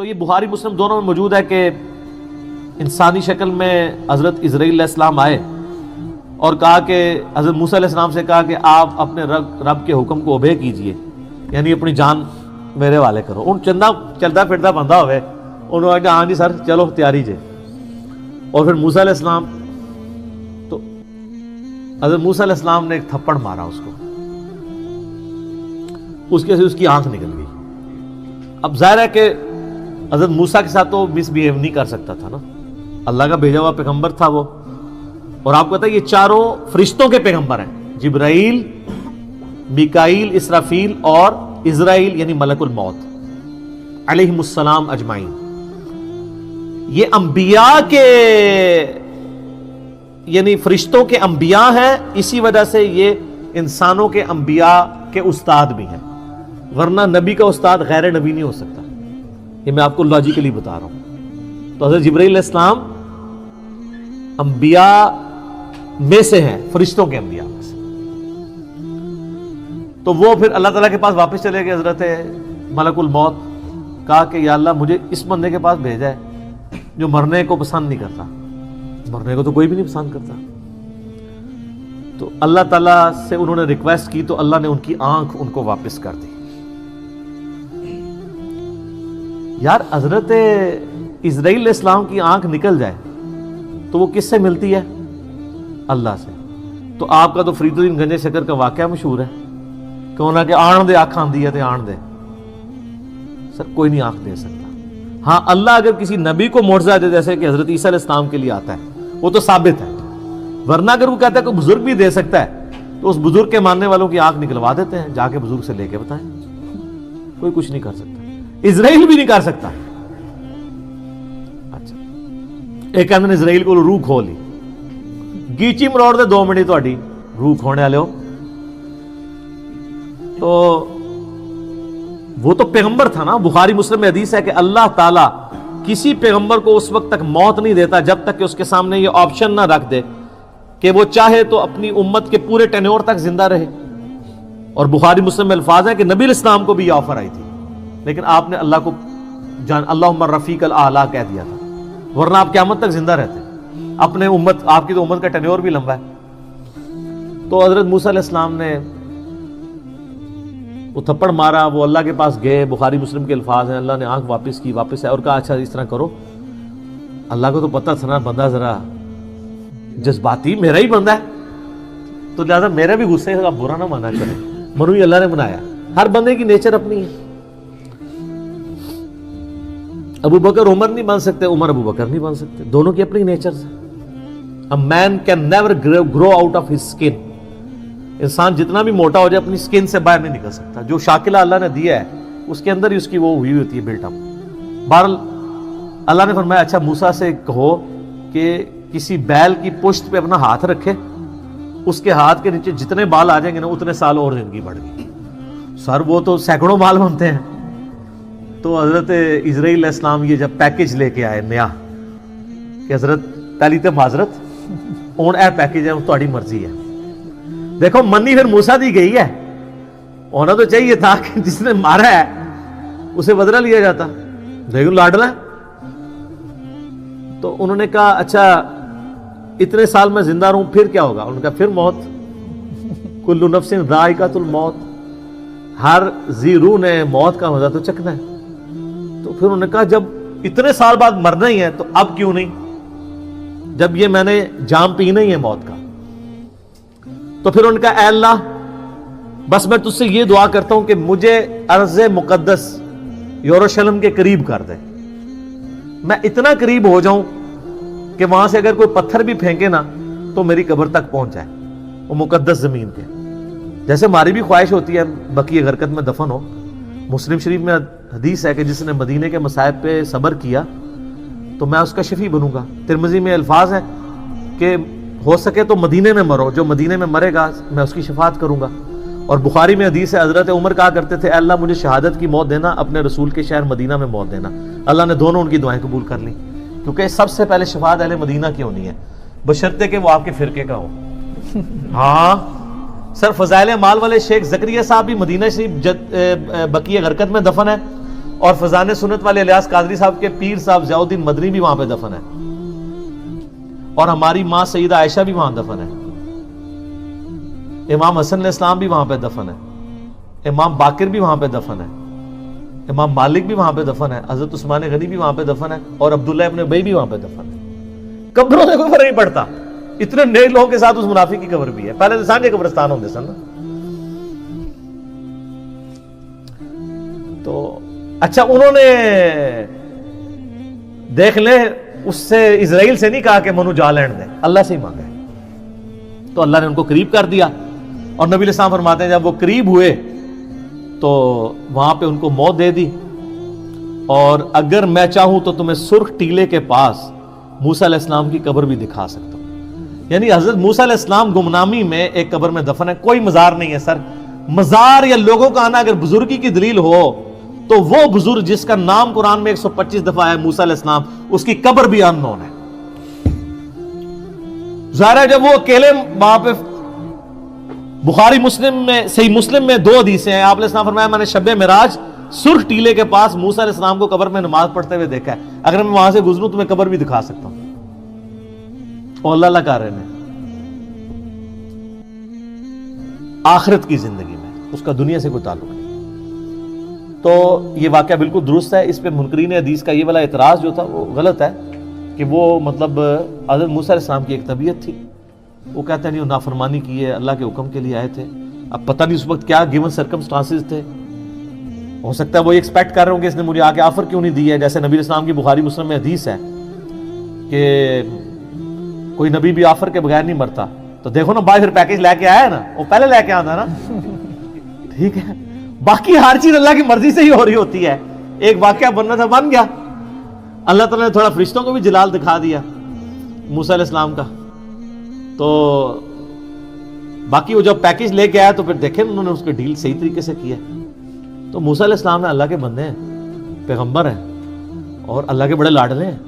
تو یہ بخاری مسلم دونوں میں موجود ہے کہ انسانی شکل میں حضرت اسرائیل علیہ السلام آئے اور کہا کہ حضرت موسیٰ علیہ السلام سے کہا کہ آپ اپنے رب کے حکم کو اوبے کیجئے، یعنی اپنی جان میرے والے کرو. ان چندہ چلتا پھرتا بندہ ہوئے، انہوں نے کہا ہاں جی سر چلو تیاری جے. اور پھر موسیٰ علیہ السلام، تو حضرت موسیٰ علیہ السلام نے ایک تھپڑ مارا اس کو، اس کی آنکھ نکل گئی. اب ظاہر ہے کہ حضرت موسیٰ کے ساتھ تو مس بیہیو نہیں کر سکتا تھا نا، اللہ کا بھیجا ہوا پیغمبر تھا وہ. اور آپ کو پتہ ہے یہ چاروں فرشتوں کے پیغمبر ہیں، جبرائیل، میکائیل، اسرافیل اور اسرائیل یعنی ملک الموت علیہم السلام اجمعین. یہ انبیاء کے یعنی فرشتوں کے انبیاء ہیں، اسی وجہ سے یہ انسانوں کے انبیاء کے استاد بھی ہیں، ورنہ نبی کا استاد غیر نبی نہیں ہو سکتا. یہ میں آپ کو لاجیکلی بتا رہا ہوں. تو حضرت جبرائیل علیہ السلام انبیاء میں سے ہیں، فرشتوں کے انبیاء میں سے. تو وہ پھر اللہ تعالیٰ کے پاس واپس چلے گئے. حضرت ملک الموت کہا کہ یا اللہ مجھے اس بندے کے پاس بھیجا ہے جو مرنے کو پسند نہیں کرتا. مرنے کو تو کوئی بھی نہیں پسند کرتا. تو اللہ تعالیٰ سے انہوں نے ریکویسٹ کی تو اللہ نے ان کی آنکھ ان کو واپس کر دی. یار حضرت اسرائیل علیہ السلام کی آنکھ نکل جائے تو وہ کس سے ملتی ہے؟ اللہ سے. تو آپ کا تو فرید الدین گنج شکر کا واقعہ مشہور ہے کہ انہوں نے کہ آن دے آنکھ آندی ہے تو آن دے. سر کوئی نہیں آنکھ دے سکتا. ہاں اللہ اگر کسی نبی کو معجزہ دے جیسے کہ حضرت عیسیٰ علیہ السلام کے لیے آتا ہے وہ تو ثابت ہے، ورنہ اگر وہ کہتا ہے کہ بزرگ بھی دے سکتا ہے تو اس بزرگ کے ماننے والوں کی آنکھ نکلوا دیتے ہیں، جا کے بزرگ سے لے کے بتائیں. کوئی کچھ نہیں کر سکتا، اسرائیل بھی نہیں کر سکتا. اچھا ایک کہتے ہیں اسرائیل کو روح کھو لی، گیچی مروڑ دے 2 منٹ تہاڈی روح کھونے والے ہو. تو وہ تو پیغمبر تھا نا. بخاری مسلم میں حدیث ہے کہ اللہ تعالیٰ کسی پیغمبر کو اس وقت تک موت نہیں دیتا جب تک کہ اس کے سامنے یہ آپشن نہ رکھ دے کہ وہ چاہے تو اپنی امت کے پورے ٹینیور تک زندہ رہے. اور بخاری مسلم میں الفاظ ہیں کہ نبی علیہ السلام کو بھی یہ آفر آئی تھی، لیکن آپ نے اللہ کو اللہم رفیق الاعلیٰ کہہ دیا تھا، ورنہ آپ قیامت تک زندہ رہتے. اپنے امت، آپ کی تو امت کا ٹینیور بھی لمبا ہے. تو حضرت موسیٰ علیہ السلام نے وہ تھپڑ مارا، وہ اللہ کے پاس گئے. بخاری مسلم کے الفاظ ہیں اللہ نے آنکھ واپس کی، واپس ہے اور کہا اچھا اس طرح کرو. اللہ کو تو پتہ تھا نا بندہ ذرا جذباتی میرا ہی بندہ ہے، تو لہٰذا میرا بھی غصے کا برا نہ مانا چلے. منو ہی اللہ نے بنایا، ہر بندے کی نیچر اپنی ہے. ابو بکر عمر نہیں بن سکتے، عمر ابو بکر نہیں بن سکتے، دونوں کی اپنی نیچر ہے. A man can never grow out of his skin. انسان جتنا بھی موٹا ہو جائے اپنی سکن سے باہر نہیں نکل سکتا. جو شاکلہ اللہ نے دیا ہے اس کے اندر ہی اس کی وہ ہوئی ہوتی ہے بلٹ اپ. بہرحال اللہ نے فرمایا اچھا موسیٰ سے کہو کہ کسی بیل کی پشت پہ اپنا ہاتھ رکھے، اس کے ہاتھ کے نیچے جتنے بال آ جائیں گے نا اتنے سال اور زندگی بڑھ گئی. سر وہ تو سینکڑوں بال بنتے ہیں. تو حضرت اسرائیل علیہ السلام یہ جب پیکج لے کے آئے نیا کہ حضرت پہلی تو معذرت ہوں اے پیکج ہے تہاڈی مرضی ہے. دیکھو منی پھر موسیٰ دی گئی ہے، ہونا تو چاہیے تھا کہ جس نے مارا ہے اسے بدلہ لیا جاتا. دیکھو لاڈلا ہے. تو انہوں نے کہا اچھا اتنے سال میں زندہ رہوں پھر کیا ہوگا؟ انہوں نے کہا پھر موت. کل نفس ذائقۃ الموت، ہر ذی روح نے موت کا مزہ تو چکھنا ہے. تو پھر انہوں نے کہا جب اتنے سال بعد مرنا ہی ہے تو اب کیوں نہیں، جب یہ میں نے جام پینا ہی ہے موت کا. تو پھر انہوں نے کہا اے اللہ بس میں تجھ سے یہ دعا کرتا ہوں کہ مجھے ارض مقدس یروشلم کے قریب کر دے، میں اتنا قریب ہو جاؤں کہ وہاں سے اگر کوئی پتھر بھی پھینکے نا تو میری قبر تک پہنچ جائے، وہ مقدس زمین کے. جیسے ہماری بھی خواہش ہوتی ہے بقیع غرقد میں دفن ہو. مسلم شریف میں حدیث ہے کہ جس نے مدینے کے مصائب پہ صبر کیا تو میں اس کا شفیع بنوں گا. ترمذی میں الفاظ ہیں کہ ہو سکے تو مدینے میں مرو، جو مدینے میں مرے گا میں اس کی شفاعت کروں گا. اور بخاری میں حدیث ہے حضرت عمر کہا کرتے تھے اے اللہ مجھے شہادت کی موت دینا، اپنے رسول کے شہر مدینہ میں موت دینا. اللہ نے دونوں ان کی دعائیں قبول کر لیں، کیونکہ سب سے پہلے شفاعت اہل مدینہ کی ہونی ہے، بشرطے کہ وہ آپ کے فرقے کا ہو. ہاں سر فضائل اعمال والے شیخ زکریا صاحب بھی مدینہ شریف بقیع غرقد میں دفن ہے، اور فضان سنت والے الیاس قادری صاحب کے پیر صاحب ضیاء الدین مدنی بھی وہاں پہ دفن ہے، اور ہماری ماں سیدہ عائشہ بھی وہاں دفن ہے، امام حسن علیہ السلام بھی وہاں پہ دفن ہے، امام باقر بھی وہاں پہ دفن ہے، امام مالک بھی وہاں پہ دفن ہے، حضرت عثمان غنی بھی وہاں پہ دفن ہے، اور عبداللہ ابن ابی بھی وہاں پہ دفن ہے۔ قبروں سے کوئی فرق نہیں پڑتا، اتنے نیک لوگوں کے ساتھ اس منافق کی قبر بھی ہے۔ پہلے تو سانجے قبرستان ہوتے سن نا۔ تو اچھا انہوں نے دیکھ لے اس سے اسرائیل سے نہیں کہا کہ منو جا لین دیں، اللہ سے ہی مانگا ہے، تو اللہ نے ان کو قریب کر دیا۔ اور نبی علیہ السلام فرماتے ہیں جب وہ قریب ہوئے تو وہاں پہ ان کو موت دے دی، اور اگر میں چاہوں تو تمہیں سرخ ٹیلے کے پاس موسیٰ علیہ السلام کی قبر بھی دکھا سکتا ہوں۔ یعنی حضرت موسیٰ علیہ السلام گمنامی میں ایک قبر میں دفن ہے، کوئی مزار نہیں ہے سر۔ مزار یا لوگوں کا آنا اگر بزرگی کی دلیل ہو تو وہ بزرگ جس کا نام قرآن میں 125 دفعہ ہے موسیٰ علیہ السلام، اس کی قبر بھی ان نون ہے۔ ظاہر ہے جب وہ اکیلے وہاں پہ، بخاری مسلم میں، صحیح مسلم میں 2 حدیثیں ہیں، آپ علیہ السلام فرمایا میں نے شب معراج سرخ ٹیلے کے پاس موسیٰ علیہ السلام کو قبر میں نماز پڑھتے ہوئے دیکھا ہے، اگر میں وہاں سے گزروں تو میں قبر بھی دکھا سکتا ہوں۔ اور اللہ کہہ رہے ہیں آخرت کی زندگی میں اس کا دنیا سے کوئی تعلق نہیں۔ تو یہ واقعہ بالکل درست ہے، اس پہ منکرین حدیث کا یہ والا اعتراض جو تھا وہ غلط ہے کہ وہ مطلب حضرت موسیٰ علیہ السلام کی ایک طبیعت تھی، وہ کہتے ہیں نہیں وہ نافرمانی کی ہے، اللہ کے حکم کے لیے آئے تھے۔ اب پتہ نہیں اس وقت کیا گیون سرکمسٹانسز تھے، ہو سکتا ہے وہ ایکسپیکٹ کر رہے ہوں کہ اس نے مجھے آگے آفر کیوں نہیں دی ہے، جیسے نبی علیہ السلام کی بخاری مسلم میں حدیث ہے کہ کوئی نبی بھی آفر کے بغیر نہیں مرتا۔ تو دیکھو نا بھائی پھر پیکیج لے کے آیا ہے نا، وہ پہلے لے کے آتا ہے نا، ٹھیک ہے۔ باقی ہر چیز اللہ کی مرضی سے ہی ہو رہی ہوتی ہے، ایک واقعہ بننا تھا بن گیا، اللہ تعالیٰ نے تھوڑا فرشتوں کو بھی جلال دکھا دیا موسیٰ علیہ السلام کا۔ تو باقی وہ جب پیکیج لے کے آیا تو پھر دیکھیں انہوں نے اس کے ڈیل صحیح طریقے سے کیا۔ تو موسیٰ علیہ السلام اللہ کے بندے ہیں، پیغمبر ہیں، اور اللہ کے بڑے لاڈلے ہیں۔